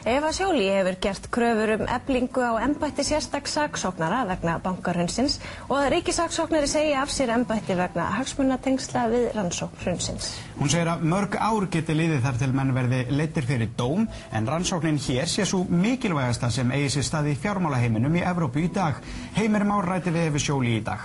Eva Joly hefur gert kröfur eflingu á embætti sérstaks saksóknara vegna bankahrunsins og að ríkissaksóknari segi af sér embætti vegna hagsmunatengsla við rannsókn hrunsins. Hún segir að mörg ár geti liðið þar til menn verði leiddir fyrir dóm, en rannsóknin hér sé svo mikilvægasta sem eigi sér stað í fjármálaheiminum í Evrópu í dag. Heimir Már ræddi við Eva Joly í dag.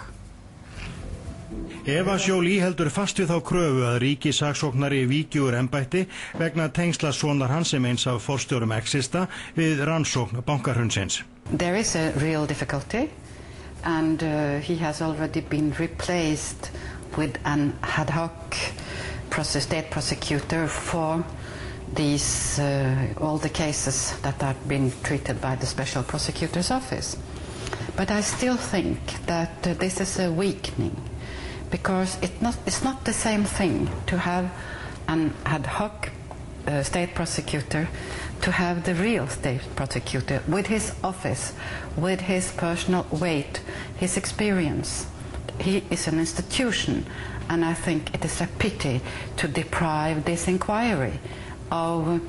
Eva Joly heldur fast við þá kröfu að ríkissaksóknari víki úr embætti vegna tengsla sonar hans sem eins af forstjórum Exista við rannsókn bankahrunsins. There is a real difficulty and he has already been replaced with an ad hoc state prosecutor for these all the cases that are being treated by the special prosecutor's office. But I still think that this is a weakening. Because it's not the same thing to have an ad hoc state prosecutor to have the real state prosecutor with his office, with his personal weight, his experience. He is an institution, and I think it is a pity to deprive this inquiry of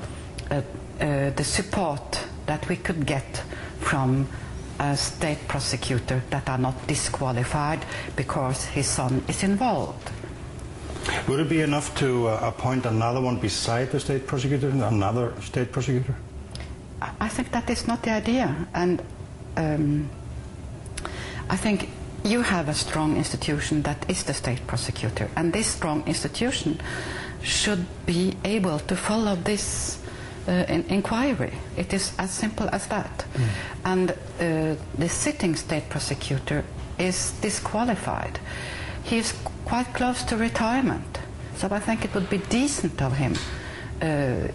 the support that we could get from a state prosecutor that are not disqualified because his son is involved. Would it be enough to appoint another one beside the state prosecutor, another state prosecutor? I think that is not the idea, and I think you have a strong institution that is the state prosecutor, and this strong institution should be able to follow this inquiry. It is as simple as that. And the sitting state prosecutor is disqualified. He is quite close to retirement, so I think it would be decent of him.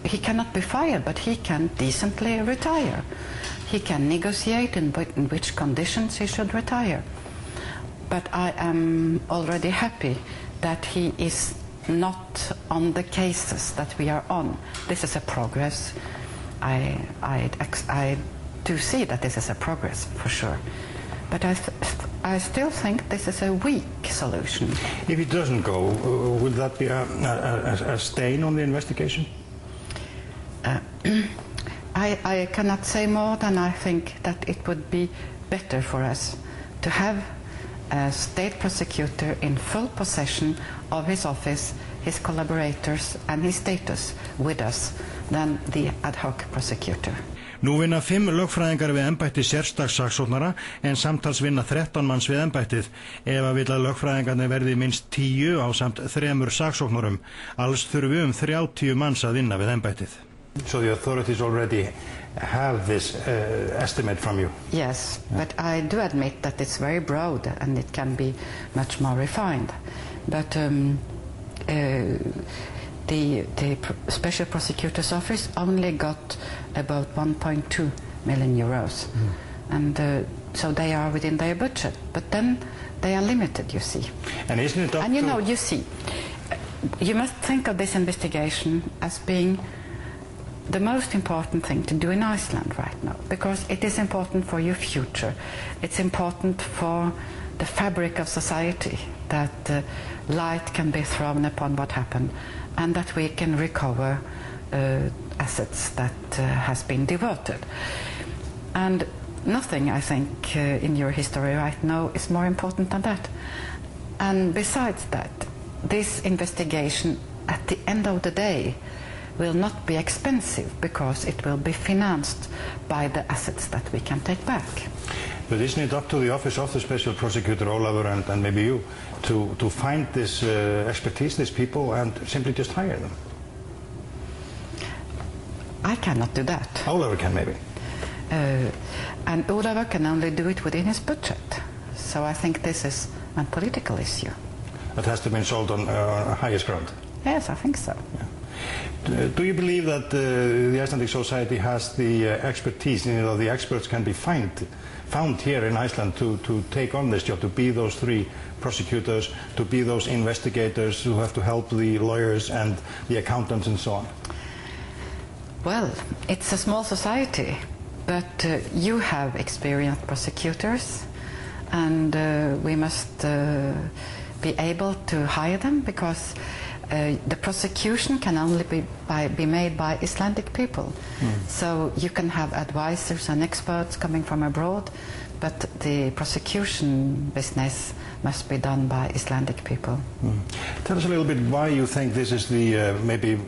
He cannot be fired, but he can decently retire. He can negotiate in which conditions he should retire. But I am already happy that he is not on the cases that we are on. This is a progress. I do see that this is a progress, for sure. But I still think this is a weak solution. If it doesn't go, would that be a stain on the investigation? I cannot say more than I think that it would be better for us to have a state prosecutor in full possession of his office, his collaborators and his status with us than the ad hoc prosecutor. Nú vinna 5 lögfræðingar við embætti sérstaks saksóknara en samtals vinna 13 manns við embættið. Eva vill að lögfræðingarnir verði minst 10 á samt 3 saksóknurum. Alls þurfi 30 manns að vinna við embættið. So the authorities already have this estimate from you? Yes, but I do admit that it's very broad and it can be much more refined. But the Special Prosecutor's Office only got about 1.2 million euros. And so they are within their budget. But then they are limited, you see. And isn't it up and you know, you see, you must think of this investigation as being the most important thing to do in Iceland right now, because it is important for your future. It's important for the fabric of society, that light can be thrown upon what happened and that we can recover assets that has been diverted. And nothing, I think, in your history right now is more important than that. And besides that, this investigation at the end of the day will not be expensive because it will be financed by the assets that we can take back. But isn't it up to the office of the Special Prosecutor, Ólafur, and maybe you, to find this expertise, these people, and simply just hire them? I cannot do that. Ólafur can, maybe. And Ólafur can only do it within his budget. So I think this is a political issue. It has to be sold on highest ground? Yes, I think so. Yeah. Do you believe that the Icelandic society has the expertise, you know, the experts can be found here in Iceland to take on this job, to be those 3 prosecutors, to be those investigators who have to help the lawyers and the accountants and so on? Well, it's a small society, but you have experienced prosecutors, and we must be able to hire them, because the prosecution can only be made by Icelandic people. So you can have advisors and experts coming from abroad, but the prosecution business must be done by Icelandic people. Tell us a little bit why you think this is the maybe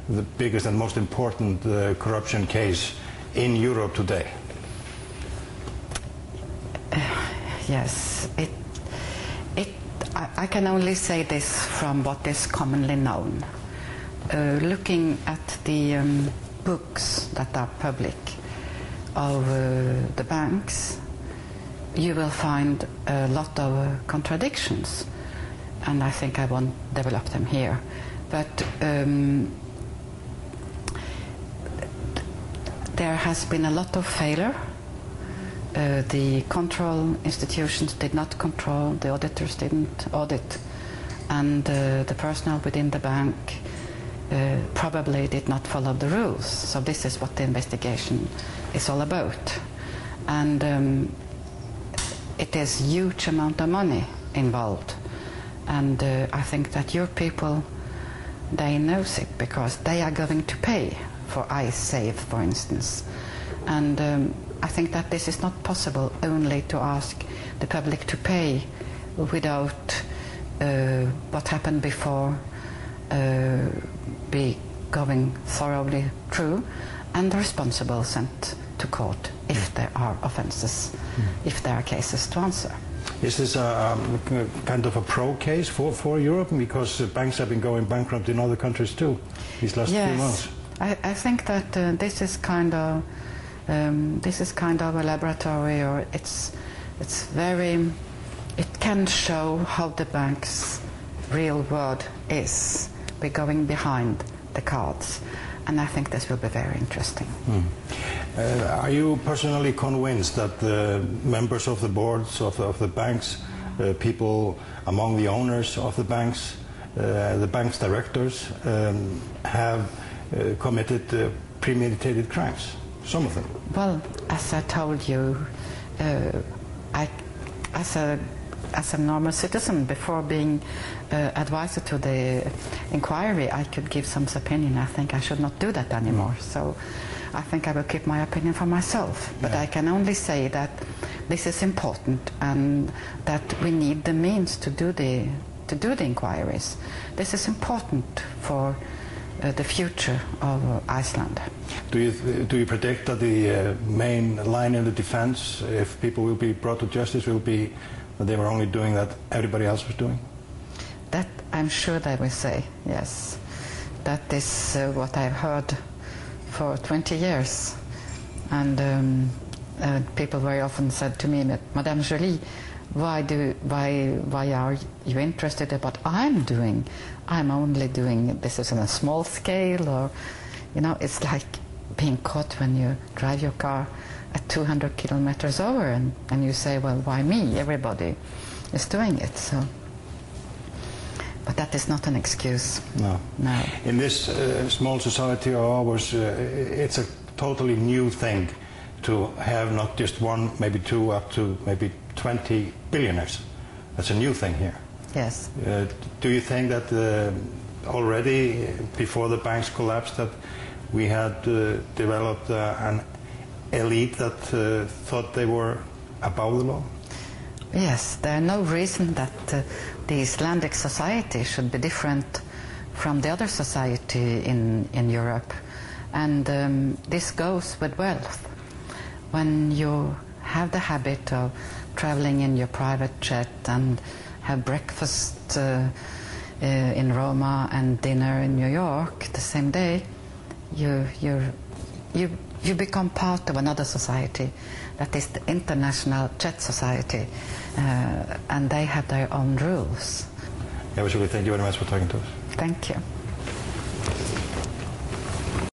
the biggest and most important corruption case in Europe today. Yes, I can only say this from what is commonly known. Looking at the books that are public of the banks, you will find a lot of contradictions, and I think I won't develop them here. But there has been a lot of failure. The control institutions did not control, the auditors didn't audit, and the personnel within the bank probably did not follow the rules. So this is what the investigation is all about. And it is a huge amount of money involved. And I think that your people, they know it because they are going to pay for iSave, for instance. And I think that this is not possible only to ask the public to pay without what happened before be going thoroughly through, and the responsible sent to court if there are offences, if there are cases to answer. Is this a kind of a pro case for Europe, because banks have been going bankrupt in other countries too these last few months? I think that this is kind of a laboratory, or it's very, it can show how the bank's real world is. We're going behind the cards, and I think this will be very interesting. Are you personally convinced that the members of the boards of the banks, people among the owners of the bank's directors, have committed premeditated crimes? Some of them. Well, as I told you, as a normal citizen, before being advisor to the inquiry, I could give some opinion. I think I should not do that anymore. So I think I will keep my opinion for myself. But I can only say that this is important, and that we need the means to do the inquiries. This is important for the future of Iceland. Do you predict that the main line in the defense, if people will be brought to justice, will be that they were only doing that everybody else was doing? That I'm sure they will say, yes. That is what I've heard for 20 years. And people very often said to me, Madame Joly, why are you interested in what I'm doing? I'm only doing this is on a small scale, or, you know, it's like being caught when you drive your car at 200 kilometers over, and you say, well, why me? Everybody is doing it. So, but that is not an excuse. No. No. In this small society of ours, it's a totally new thing to have not just one, maybe two, up to maybe 20 billionaires. That's a new thing here. Yes. Do you think that already before the banks collapsed that we had developed an elite that thought they were above the law? Yes, there are no reason that the Icelandic society should be different from the other society in Europe. And this goes with wealth. When you have the habit of traveling in your private jet and have breakfast in Roma and dinner in New York the same day, you become part of another society, that is the International Jet Society, and they have their own rules. Eva Joly, thank you very much for talking to us. Thank you.